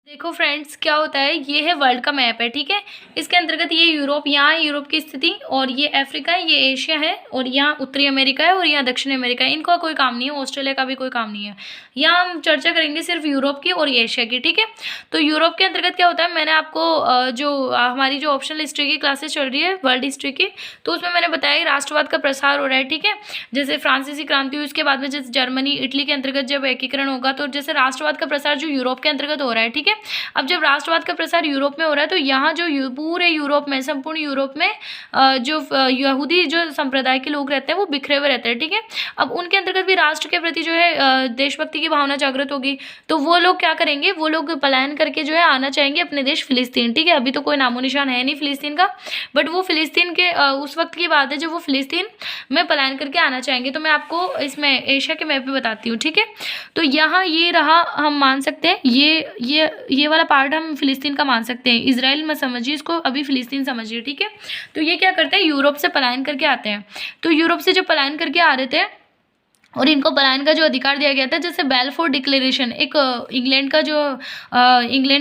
देखो फ्रेंड्स, क्या होता है, ये है वर्ल्ड का मैप है। ठीक है, इसके अंतर्गत ये यूरोप, यहाँ है यूरोप की स्थिति, और ये अफ्रीका है, ये एशिया है, और यहाँ उत्तरी अमेरिका है, और यहाँ दक्षिण अमेरिका है। इनका कोई काम नहीं है, ऑस्ट्रेलिया का भी कोई काम नहीं है। यहाँ हम चर्चा करेंगे सिर्फ यूरोप की और एशिया की। ठीक है, तो यूरोप के अंतर्गत क्या होता है, मैंने आपको हमारी जो ऑप्शनल हिस्ट्री की क्लासेस चल रही है वर्ल्ड हिस्ट्री की, तो उसमें मैंने बताया कि राष्ट्रवाद का प्रसार हो रहा है। ठीक है, जैसे फ्रांसीसी क्रांति हुई, उसके बाद में जैसे जर्मनी इटली के अंतर्गत जब एकीकरण होगा, तो जैसे राष्ट्रवाद का प्रसार जो यूरोप के अंतर्गत हो रहा है। ठीक है, अब जब राष्ट्रवाद का प्रसार यूरोप में हो रहा है, तो यहाँ जो पूरे यूरोप में, संपूर्ण यूरोप में जो यहूदी जो संप्रदाय के लोग रहते हैं वो बिखरे हुए रहते हैं। ठीक है, अब उनके अंतर्गत भी राष्ट्र के प्रति जो है देशभक्ति की भावना जागृत होगी, तो वो लोग क्या करेंगे, वो लोग पलायन करके जो है आना चाहेंगे अपने देश फिलिस्तीन। ठीक है, अभी तो कोई नामो निशान है नहीं फिलिस्तीन का, बट वो फिलिस्तीन के उस वक्त की बात है जब वो फिलिस्तीन में पलायन करके आना चाहेंगे। तो मैं आपको इसमें एशिया के मैप पे बताती हूँ। ठीक है, तो यहाँ ये रहा, हम मान सकते हैं ये वाला पार्ट हम फिलिस्तीन का मान सकते हैं। इजराइल मत समझिए इसको, अभी फिलिस्तीन समझिए। ठीक है, तो ये क्या करते हैं, यूरोप से पलायन करके आते हैं। तो यूरोप से जब पलायन करके आ रहे थे और इनको पलायन का जो अधिकार दिया गया था, जैसे बेलफोर डिक्लेरेशन, एक इंग्लैंड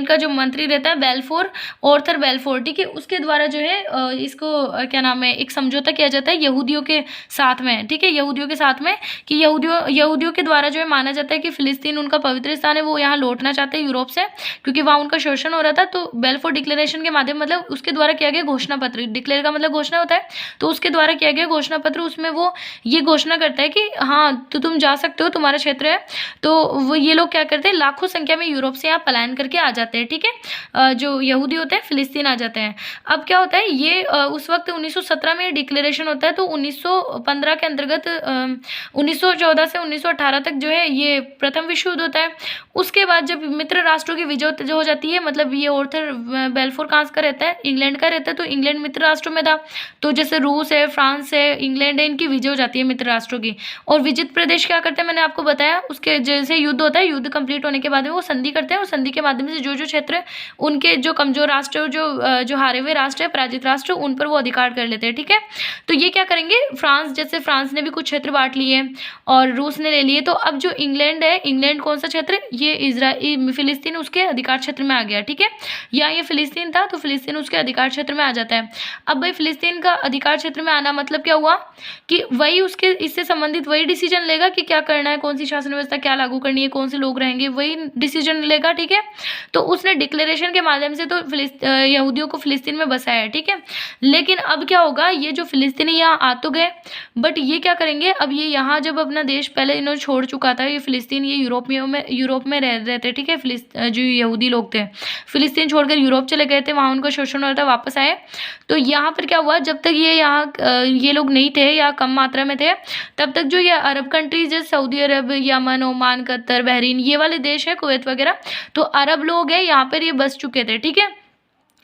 का जो मंत्री रहता है बेलफोर, ऑर्थर बेलफोर। ठीक है, उसके द्वारा जो है इसको क्या नाम है, एक समझौता किया जाता है यहूदियों के साथ में। ठीक है, यहूदियों के साथ में कि यहूदियों के द्वारा जो है माना जाता है कि फिलिस्तीन उनका पवित्र स्थान है, वो यहाँ लौटना चाहते हैं यूरोप से, क्योंकि वहाँ उनका शोषण हो रहा था। तो बेलफोर डिक्लेरेशन के माध्यम, मतलब उसके द्वारा किया गया घोषणा पत्र, डिक्लेयर का मतलब घोषणा होता है, तो उसके द्वारा किया गया घोषणा पत्र, उसमें वो ये घोषणा करता है कि हाँ, तो तुम जा सकते हो, तुम्हारा क्षेत्र है। तो वो ये लोग क्या करते हैं, लाखों संख्या में यूरोप से यहाँ पलायन करके आ जाते हैं। ठीक है, जो यहूदी होते हैं फिलिस्तीन आ जाते हैं। अब क्या होता है, ये उस वक्त 1917 में डिक्लेरेशन होता है, तो 1915 के अंतर्गत 1914 से 1918 तक जो है ये प्रथम विश्व युद्ध होता है। उसके बाद जब मित्र राष्ट्रों की विजय जो हो जाती है, मतलब ये ऑर्थर बेलफोर कहाँ का रहता है, इंग्लैंड का रहता है, तो इंग्लैंड मित्र राष्ट्रों में था। तो जैसे रूस है, फ्रांस है, इंग्लैंड है, इनकी विजय हो जाती है मित्र राष्ट्रों की। और विजित प्रदेश क्या करते हैं, मैंने आपको बताया, उसके जैसे युद्ध होता है, युद्ध कंप्लीट होने के बाद में वो संधि करते हैं, और संधि के माध्यम से जो जो क्षेत्र उनके जो कमजोर राष्ट्र, जो हारे हुए राष्ट्र है, पराजित राष्ट्र, उन पर वो अधिकार कर लेते हैं। ठीक है, तो ये क्या करेंगे, फ्रांस, जैसे फ्रांस ने भी कुछ क्षेत्र बांट लिए और रूस ने ले लिए, तो अब जो इंग्लैंड है, इंग्लैंड कौन सा क्षेत्र, ये इजराइल फिलिस्तीन उसके अधिकार क्षेत्र में आ गया। ठीक है, या ये फिलिस्तीन था, तो फिलिस्तीन उसके अधिकार क्षेत्र में आ जाता है। अब भाई फिलिस्तीन का अधिकार क्षेत्र में आना मतलब क्या हुआ कि वही उसके इससे संबंधित वही डिसीजन लेगा कि क्या करना है, कौन सी शासन व्यवस्था क्या लागू करनी है, कौन से लोग रहेंगे, वही डिसीजन लेगा। ठीक है, तो उसने डिक्लेरेशन के माध्यम से तो यहूदियों को फिलिस्तीन में बसाया है। ठीक है, लेकिन अब क्या होगा, ये जो फिलिस्तीनी यहाँ आ तो गए, बट ये क्या करेंगे, अब ये यहाँ जब अपना देश पहले इन्होंने छोड़ चुका था, ये फिलिस्तीन, ये यूरोप में रह रहे थे। ठीक है, जो यहूदी लोग थे फिलिस्तीन छोड़कर यूरोप चले गए थे, वहाँ उनका शोषण हो रहा था, वापस आए। तो यहाँ पर क्या हुआ, जब तक ये लोग नहीं थे या कम मात्रा में थे, तब तक जो ये अरब कंट्रीज जैसे सऊदी अरब, यमन, ओमान, कतर, बहरीन, ये वाले देश है, कुवैत वगैरह, तो अरब लोग हैं यहाँ पर, ये बस चुके थे। ठीक है,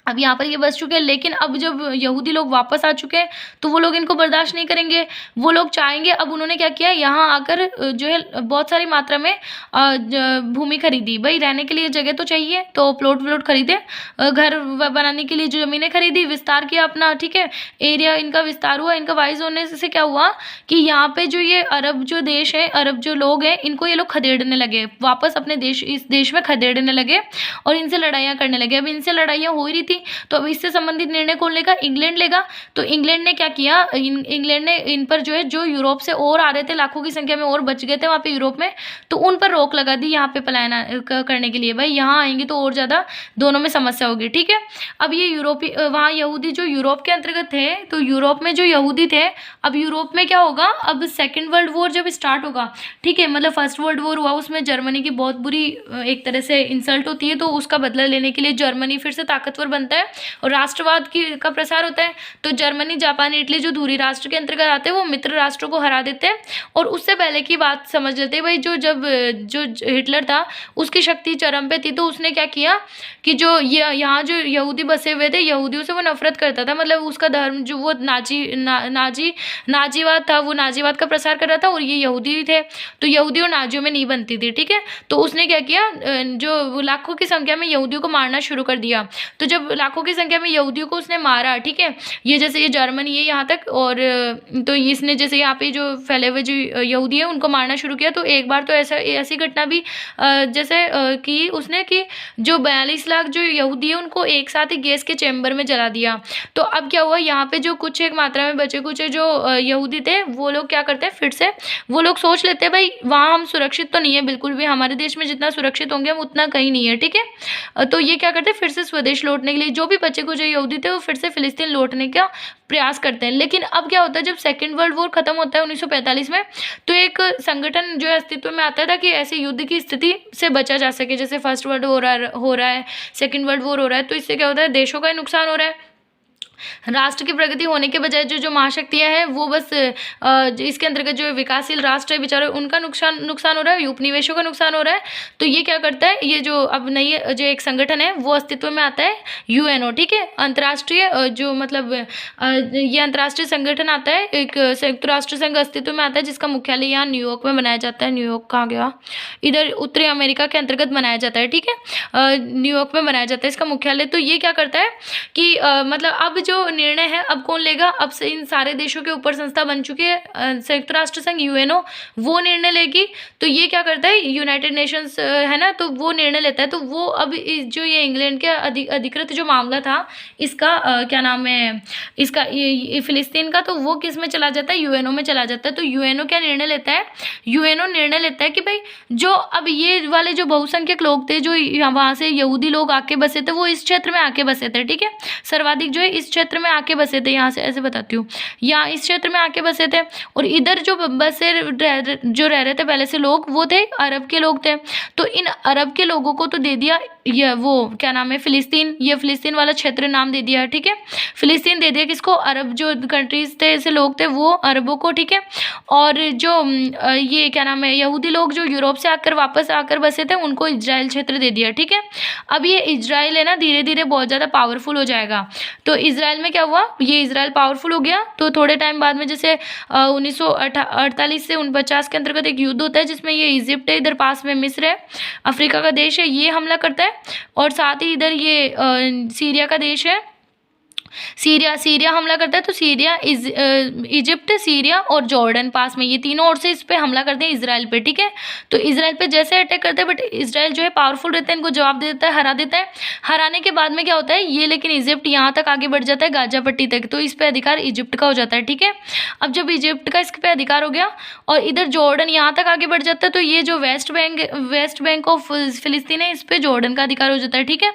अब यहाँ पर ये बस चुके हैं, लेकिन अब जब यहूदी लोग वापस आ चुके हैं, तो वो लोग इनको बर्दाश्त नहीं करेंगे, वो लोग चाहेंगे। अब उन्होंने क्या किया, यहाँ आकर जो है बहुत सारी मात्रा में भूमि खरीदी, भाई रहने के लिए जगह तो चाहिए, तो प्लॉट खरीदे, घर बनाने के लिए जो ज़मीनें खरीदी, विस्तार किया अपना। ठीक है, एरिया इनका विस्तार हुआ, इनका वाइज होने से क्या हुआ कि यहाँ पे जो ये अरब जो देश है, अरब जो लोग हैं, इनको ये लोग खदेड़ने लगे, वापस अपने देश, इस देश में खदेड़ने लगे और इनसे लड़ाइयाँ करने लगे। अब इनसे लड़ाइयाँ हो ही रही थी, तो अब इससे संबंधित निर्णय कौन लेगा, इंग्लैंड लेगा। तो इंग्लैंड ने क्या किया, इंग्लैंड ने इन पर जो है, जो यूरोप से और आ रहे थे लाखों की संख्या में और बच गए थे वहाँ पे यूरोप में, तो उन पर रोक लगा दी यहाँ पे पलायन करने के लिए, भाई यहाँ आएंगे तो और ज़्यादा दोनों में समस्या होगी। ठीक है, अब ये वहाँ यहूदी जो यूरोप के अंतर्गत थे, तो यूरोप में जो यहूदी थे, अब यूरोप में क्या होगा, अब सेकेंड वर्ल्ड वॉर जब स्टार्ट होगा, ठीक है, मतलब फर्स्ट वर्ल्ड वॉर हुआ, उसमें जर्मनी की बहुत बुरी एक तरह से इंसल्ट होती है, तो उसका बदला लेने के लिए जर्मनी फिर से ताकतवर बनता है और राष्ट्रवाद का प्रसार होता है। तो जर्मनी, जापान, इटली जो धुरी राष्ट्र के अंतर्गत आते हैं, वो मित्र राष्ट्रों को हरा देते हैं। और उससे पहले की बात समझ लेते हैं भाई, जो हिटलर था उसकी शक्ति चरम पे थी, तो उसने क्या किया कि जो यहाँ जो यहूदी बसे हुए थे, यहूदियों से वो नफरत करता था, मतलब उसका धर्म जो वो नाजीवाद था, वो नाजीवाद का प्रसार कर रहा था, और ये यहूदी भी थे, तो यहूदी और नाजियों में नहीं बनती थी। ठीक है, तो उसने क्या किया, जो लाखों की संख्या में यहूदियों को मारना शुरू कर दिया। तो जब लाखों की संख्या में यहूदियों को उसने मारा, ठीक है। ये जैसे ये जर्मनी है यहाँ तक, और तो इसने जैसे यहाँ पे जो फैले हुए जो यहूदी है उनको मारना शुरू किया। तो एक बार तो ऐसी घटना भी जैसे की उसने कि जो 42 लाख जो यहूदी है उनको एक साथ ही गैस के चैम्बर में जला दिया। तो अब क्या हुआ, यहाँ पे जो कुछ एक मात्रा में बचे कुछ जो यहूदी थे वो लोग क्या करते हैं, फिर से वो लोग सोच लेते हैं भाई वहाँ हम सुरक्षित तो नहीं है बिल्कुल भी, हमारे देश में जितना सुरक्षित होंगे हम उतना कहीं नहीं है, ठीक है। तो ये क्या करते हैं, फिर से स्वदेश लौटने के लिए जो भी बचे कुछ यहूदी थे वो फिर से फिलिस्तीन लौटने का प्रयास करते हैं। लेकिन अब क्या होता है, जब सेकेंड वर्ल्ड वॉर खत्म होता है 1945 में, तो एक संगठन जो है अस्तित्व में आता था कि ऐसे युद्ध की स्थिति से बचा जा सके। जैसे फर्स्ट वर्ल्ड हो रहा है, सेकेंड वर्ल्ड वॉर हो रहा है, तो इससे क्या होता है, देशों का नुकसान हो रहा है। राष्ट्र की प्रगति होने के बजाय जो महाशक्तियां हैं वो बस इसके अंतर्गत जो विकासशील राष्ट्र है बेचारे उनका नुकसान हो रहा है, उपनिवेशों का नुकसान हो रहा है। तो ये क्या करता है, ये जो अब नई जो एक संगठन है वो अस्तित्व में आता है, यूएनओ, ठीक है। अंतर्राष्ट्रीय जो मतलब ये अंतर्राष्ट्रीय संगठन आता है, एक संयुक्त राष्ट्र संघ अस्तित्व में आता है जिसका मुख्यालय यहाँ न्यूयॉर्क में बनाया जाता है। न्यूयॉर्क कहाँ गया, इधर उत्तरी अमेरिका के अंतर्गत बनाया जाता है, ठीक है। न्यूयॉर्क में बनाया जाता है इसका मुख्यालय। तो ये क्या करता है कि मतलब अब जो निर्णय है अब कौन लेगा, अब से इन सारे देशों के ऊपर संस्था बन चुकी है संयुक्त राष्ट्र संघ यूएनओ, वो निर्णय लेगी। तो ये क्या करता है, यूनाइटेड नेशंस है ना, तो वो निर्णय लेता है। तो वो अब जो ये इंग्लैंड के अधिकृत जो मामला था इसका क्या नाम है इसका ये फिलिस्तीन का, तो वो किस में चला जाता है, यूएनओ में चला जाता है। तो यूएनओ क्या निर्णय लेता है, यूएनओ निर्णय लेता है कि भाई जो अब ये वाले जो बहुसंख्यक लोग थे जो वहाँ से यहूदी लोग आके बसे थे वो इस क्षेत्र में आके बसे थे, ठीक है। सर्वाधिक जो है इस क्षेत्र में आके बसे थे, यहाँ से ऐसे बताती हूँ, यहाँ इस क्षेत्र में आके बसे थे। और इधर जो बसे जो रह रहे थे पहले से लोग वो थे अरब के लोग थे। तो इन अरब के लोगों को तो दे दिया ये वो क्या नाम है फिलिस्तीन, ये फिलिस्तीन वाला क्षेत्र नाम दे दिया, ठीक है। फिलिस्तीन दे दिया किसको, अरब जो कंट्रीज थे ऐसे लोग थे वो अरबों को, ठीक है। और जो ये क्या नाम है यहूदी लोग जो यूरोप से आकर वापस आकर बसे थे उनको इजराइल क्षेत्र दे दिया, ठीक है। अब ये इजराइल है ना धीरे धीरे बहुत ज़्यादा पावरफुल हो जाएगा। तो इजराइल में क्या हुआ, ये इजराइल पावरफुल हो गया। तो थोड़े टाइम बाद में जैसे 1948 से 49 के अंतर्गत एक युद्ध होता है जिसमें ये इजिप्ट है, इधर पास में मिस्र है, अफ्रीका का देश है, ये हमला करता है। और साथ ही इधर ये सीरिया का देश है, सीरिया हमला करता है। तो सीरिया इजिप्ट, सीरिया और जॉर्डन पास में, ये तीनों ओर से इस पे हमला करते हैं इजराइल पे, ठीक है। तो इजराइल पे जैसे अटैक करते हैं बट इजराइल जो है पावरफुल रहता है, इनको जवाब दे देता है, हरा देता है। हराने के बाद में क्या होता है ये, लेकिन इजिप्ट यहाँ तक आगे बढ़ जाता है गाजा पट्टी तक, तो इस पे अधिकार इजिप्ट का हो जाता है, ठीक है। अब जब इजिप्ट का इस पे अधिकार हो गया और इधर जॉर्डन यहाँ तक आगे बढ़ जाता है, तो ये जो वेस्ट बैंक ऑफ फिलिस्तीन है इस पे जॉर्डन का अधिकार हो जाता है, ठीक है।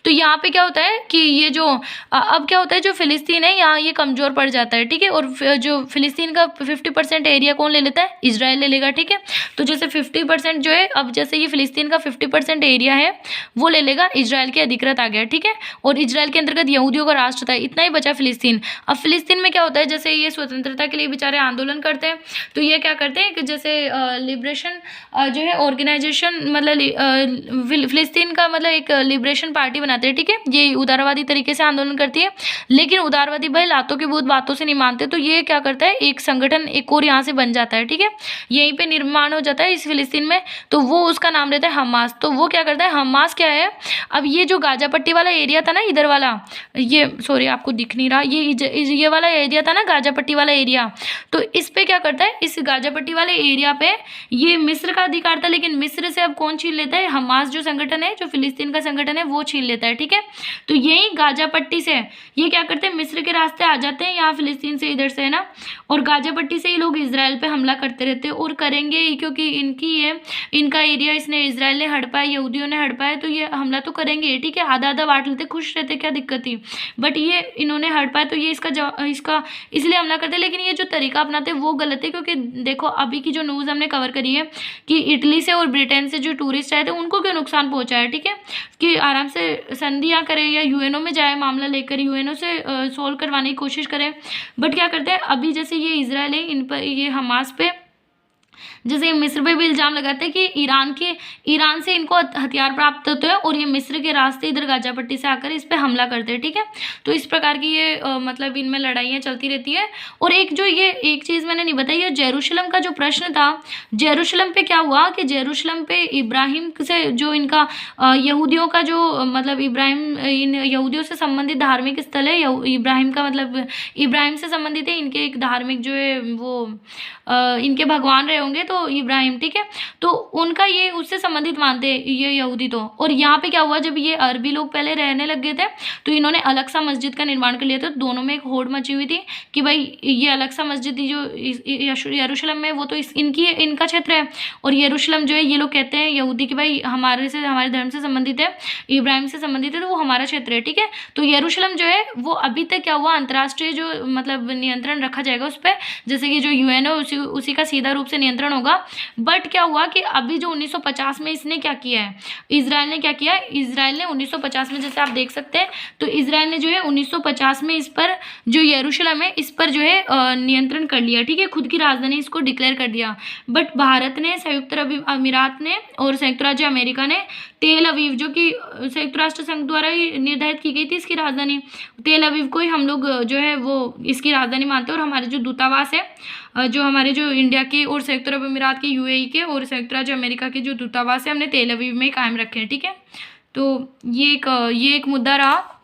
तो यहाँ पे क्या होता है कि ये जो अब क्या होता है जो फिलिस्तीन है यहाँ ये कमजोर पड़ जाता है, ठीक है। और जो फिलिस्तीन का 50% एरिया कौन ले लेता है, इजराइल ले लेगा, ठीक है। तो जैसे 50% जो है, अब जैसे ये फिलिस्तीन का 50% एरिया है वो ले लेगा, इजराइल के अधिकृत आ गया, ठीक है। और इजराइल के अंतर्गत यहूदियों का राष्ट्र था, इतना ही बचा फिलिस्तीन। अब फिलिस्तीन में क्या होता है, जैसे ये स्वतंत्रता के लिए बेचारे आंदोलन करते हैं, तो ये क्या करते हैं कि जैसे लिबरेशन जो है ऑर्गेनाइजेशन, मतलब फिलिस्तीन का मतलब एक लिबरेशन पार्टी बनाते हैं, ठीक है। ये उदारवादी तरीके से आंदोलन करती है, लेकिन उदारवादी भाई लातों की भूत बातों से नहीं मानते। तो ये क्या करता है, एक संगठन एक और यहाँ से बन जाता है, ठीक है। यहीं पे निर्माण हो जाता है इस फिलिस्तीन में, तो वो उसका नाम रहता है हमास। तो वो क्या करता है, हमास क्या है, अब ये जो गाजा पट्टी वाला एरिया था ना इधर वाला, ये सॉरी आपको दिख नहीं रहा, ये वाला एरिया था ना गाजा पट्टी वाला एरिया, तो इस पे क्या करता है, इस गाजा पट्टी वाले एरिया पे ये मिस्र का अधिकार था, लेकिन मिस्र से अब कौन छीन लेता है, हमास जो संगठन है, जो फिलिस्तीन का संगठन है वो छीन लेता है, ठीक है। तो यही गाजा पट्टी से ये क्या करते हैं, मिस्र के रास्ते आ जाते हैं यहाँ फिलिस्तीन से, इधर से है ना, और गाजा पट्टी से ही लोग इजराइल पे हमला करते रहते हैं और करेंगे ही, क्योंकि इनका एरिया इसने इजराइल ने हड़पा है, यहूदियों ने हड़पा है, तो ये हमला तो करेंगे, ठीक है। आधा आधा बांट लेते, खुश रहते, क्या दिक्कत थी, बट ये इन्होंने हड़पा है तो ये इसका इसलिए हमला करते हैं। लेकिन ये जो तरीका अपनाते हैं वो गलत है, क्योंकि देखो अभी की जो न्यूज़ हमने कवर करी है कि इटली से और ब्रिटेन से जो टूरिस्ट आए थे उनको क्यों नुकसान पहुंचा है, ठीक है, कि आराम से संधियाँ करें या यूएनओ में जाए मामला लेकर, यूएनओ से सोल्व करवाने की कोशिश करें। बट क्या करते हैं अभी जैसे ये इजराइल है, इन पर ये हमास पे जैसे मिस्र पे भी इल्ज़ाम लगाते हैं कि ईरान से इनको हथियार प्राप्त होते हैं और ये मिस्र के रास्ते इधर गाजा पट्टी से आकर इस पे हमला करते हैं, ठीक है। तो इस प्रकार की ये मतलब इनमें लड़ाइयाँ चलती रहती है। और एक जो ये एक चीज़ मैंने नहीं बताई, ये जेरूशलम का जो प्रश्न था, जेरूशलम पे क्या हुआ कि जेरूशलम पे इब्राहिम से जो इनका यहूदियों का जो मतलब इब्राहिम इन यहूदियों से संबंधित धार्मिक स्थल है, इब्राहिम का मतलब इब्राहिम से संबंधित है, इनके एक धार्मिक जो है वो इनके भगवान रहे होंगे तो इब्राहिम, ठीक है। तो उनका ये उससे संबंधित मानते हैं ये यहूदी तो। और यहाँ पे क्या हुआ, जब ये अरबी लोग पहले रहने लग गए थे तो इन्होंने अलग सा मस्जिद का निर्माण कर लिया था। तो दोनों में एक होड़ मची हुई थी कि भाई ये अलग सा मस्जिद जो यरूशलेम में वो तो इनका क्षेत्र है, और यरूशलेम जो है ये लोग कहते हैं यहूदी कि भाई हमारे धर्म से संबंधित है, इब्राहिम से संबंधित है, तो वो हमारा क्षेत्र है, ठीक है। तो यरूशलेम जो है वो अभी तक क्या हुआ, अंतर्राष्ट्रीय जो मतलब नियंत्रण रखा जाएगा उस पर, जैसे कि जो यूएन है उसी का सीधा रूप से नियंत्रण होगा। बट क्या हुआ कि अभी जो 1950 में इसने क्या किया है, इजराइल ने क्या किया, इजराइल ने 1950 में, जैसे आप देख सकते हैं, तो इजराइल ने जो है 1950 में इस पर जो यरूशलेम है इस पर जो है नियंत्रण कर लिया, ठीक है, खुद की राजधानी इसको डिक्लेयर कर दिया। बट भारत ने, संयुक्त अरब अमीरात ने और संयुक्त राज्य अमेरिका ने तेल अवीव, जो कि संयुक्त राष्ट्र संघ द्वारा ही निर्धारित की गई थी इसकी राजधानी, तेल अवीव को ही हम लोग जो है वो इसकी राजधानी मानते हैं। और हमारे जो दूतावास है, जो हमारे जो इंडिया के और संयुक्त अरब अमीरात के, यूएई के और संयुक्त राज्य अमेरिका के जो दूतावास है, हमने तेल अवीव में कायम रखे हैं, ठीक है। तो ये एक मुद्दा रहा।